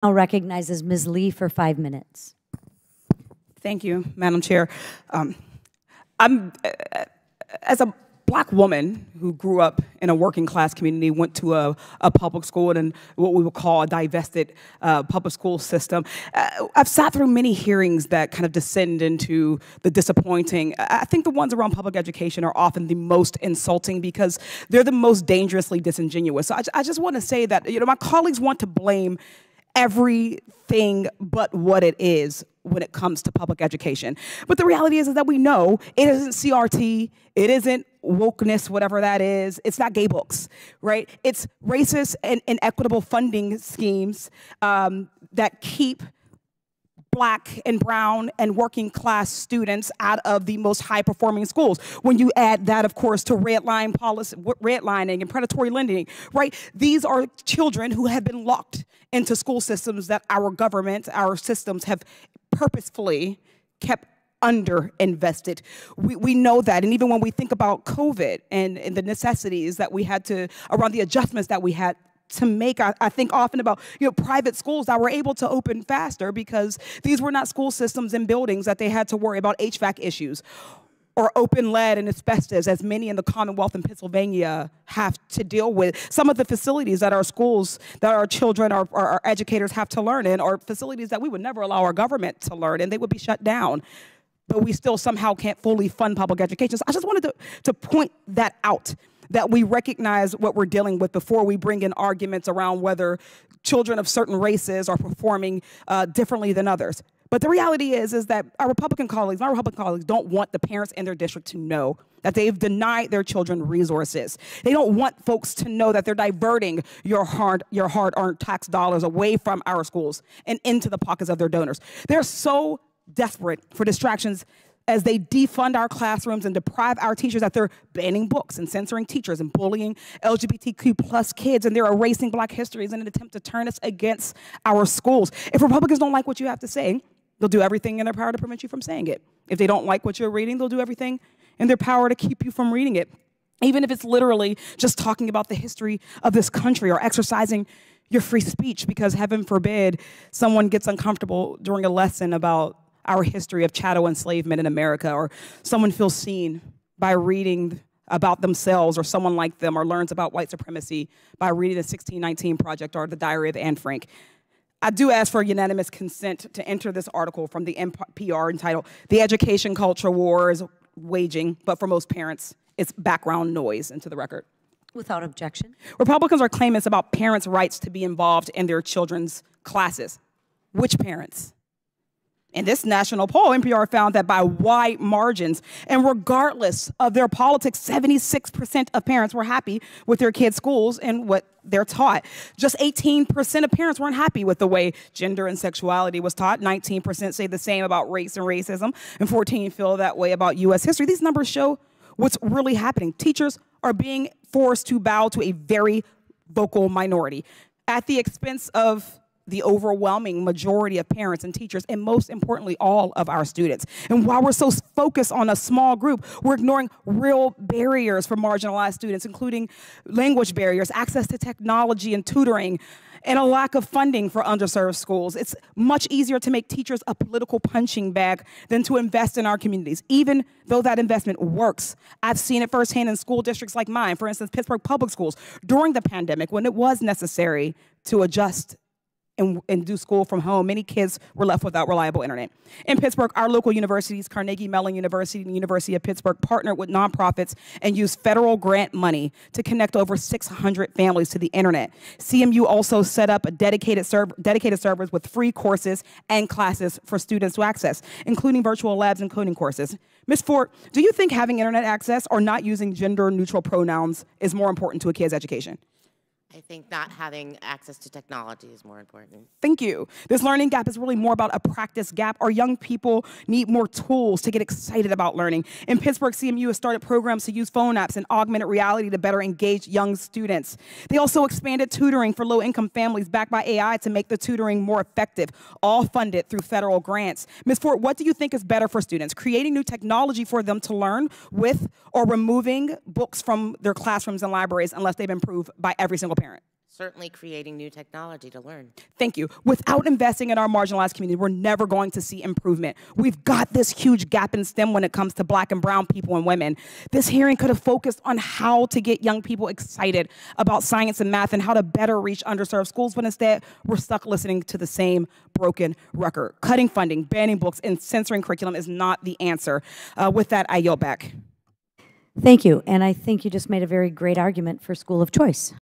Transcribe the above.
Now recognizes Ms. Lee for 5 minutes. Thank you, Madam Chair. As a Black woman who grew up in a working class community, went to a public school and what we would call a divested public school system, I've sat through many hearings that kind of descend into the disappointing. I think the ones around public education are often the most insulting because they're the most dangerously disingenuous. So I just want to say that, my colleagues want to blame everything but what it is when it comes to public education. But the reality is that we know it isn't CRT, it isn't wokeness, whatever that is. It's not gay books, right? It's racist and inequitable funding schemes that keep Black and brown and working class students out of the most high performing schools. When you add that, of course, to redlining and predatory lending, right? These are children who have been locked into school systems that our government, our systems have purposefully kept underinvested. We know that, and even when we think about COVID and the necessities that we had to, around the adjustments that we had to make, I think often about private schools that were able to open faster because these were not school systems and buildings that they had to worry about HVAC issues or open lead and asbestos, as many in the Commonwealth in Pennsylvania have to deal with. Some of the facilities that our schools, that our children, our educators have to learn in are facilities that we would never allow our government to learn in. They would be shut down. But we still somehow can't fully fund public education. So I just wanted to point that out, that we recognize what we're dealing with before we bring in arguments around whether children of certain races are performing differently than others. But the reality is that my Republican colleagues don't want the parents in their district to know that they've denied their children resources. They don't want folks to know that they're diverting your hard-earned tax dollars away from our schools and into the pockets of their donors. They're so desperate for distractions as they defund our classrooms and deprive our teachers that they're banning books and censoring teachers and bullying LGBTQ plus kids, and they're erasing Black histories in an attempt to turn us against our schools. If Republicans don't like what you have to say, they'll do everything in their power to prevent you from saying it. If they don't like what you're reading, they'll do everything in their power to keep you from reading it. Even if it's literally just talking about the history of this country or exercising your free speech, because heaven forbid someone gets uncomfortable during a lesson about our history of chattel enslavement in America, or someone feels seen by reading about themselves or someone like them, or learns about white supremacy by reading the 1619 Project or the Diary of Anne Frank. I do ask for unanimous consent to enter this article from the NPR entitled "The Education Culture War is Waging, but for most parents, it's background noise," into the record. Without objection. Republicans are claiming it's about parents' rights to be involved in their children's classes. Which parents? In this national poll, NPR found that by wide margins, and regardless of their politics, 76% of parents were happy with their kids' schools and what they're taught. Just 18% of parents weren't happy with the way gender and sexuality was taught. 19% say the same about race and racism, and 14% feel that way about U.S. history. These numbers show what's really happening. Teachers are being forced to bow to a very vocal minority at the expense of the overwhelming majority of parents and teachers, and most importantly, all of our students. And while we're so focused on a small group, we're ignoring real barriers for marginalized students, including language barriers, access to technology and tutoring, and a lack of funding for underserved schools. It's much easier to make teachers a political punching bag than to invest in our communities, even though that investment works. I've seen it firsthand in school districts like mine, for instance, Pittsburgh Public Schools, during the pandemic, when it was necessary to adjust and do school from home. Many kids were left without reliable internet. In Pittsburgh, our local universities, Carnegie Mellon University and the University of Pittsburgh, partnered with nonprofits and used federal grant money to connect over 600 families to the internet. CMU also set up a dedicated servers with free courses and classes for students to access, including virtual labs and coding courses. Ms. Ford, do you think having internet access or not using gender-neutral pronouns is more important to a kid's education? I think not having access to technology is more important. Thank you. This learning gap is really more about a practice gap. Our young people need more tools to get excited about learning. In Pittsburgh, CMU has started programs to use phone apps and augmented reality to better engage young students. They also expanded tutoring for low-income families backed by AI to make the tutoring more effective, all funded through federal grants. Ms. Ford, what do you think is better for students? Creating new technology for them to learn with, or removing books from their classrooms and libraries unless they've been approved by every single parent? certainly creating new technology to learn. Thank you. Without investing in our marginalized community, we're never going to see improvement. We've got this huge gap in STEM when it comes to Black and brown people and women. This hearing could have focused on how to get young people excited about science and math and how to better reach underserved schools, but instead we're stuck listening to the same broken record. Cutting funding, banning books, and censoring curriculum is not the answer. With that, I yield back. Thank you. And I think you just made a very great argument for school of choice.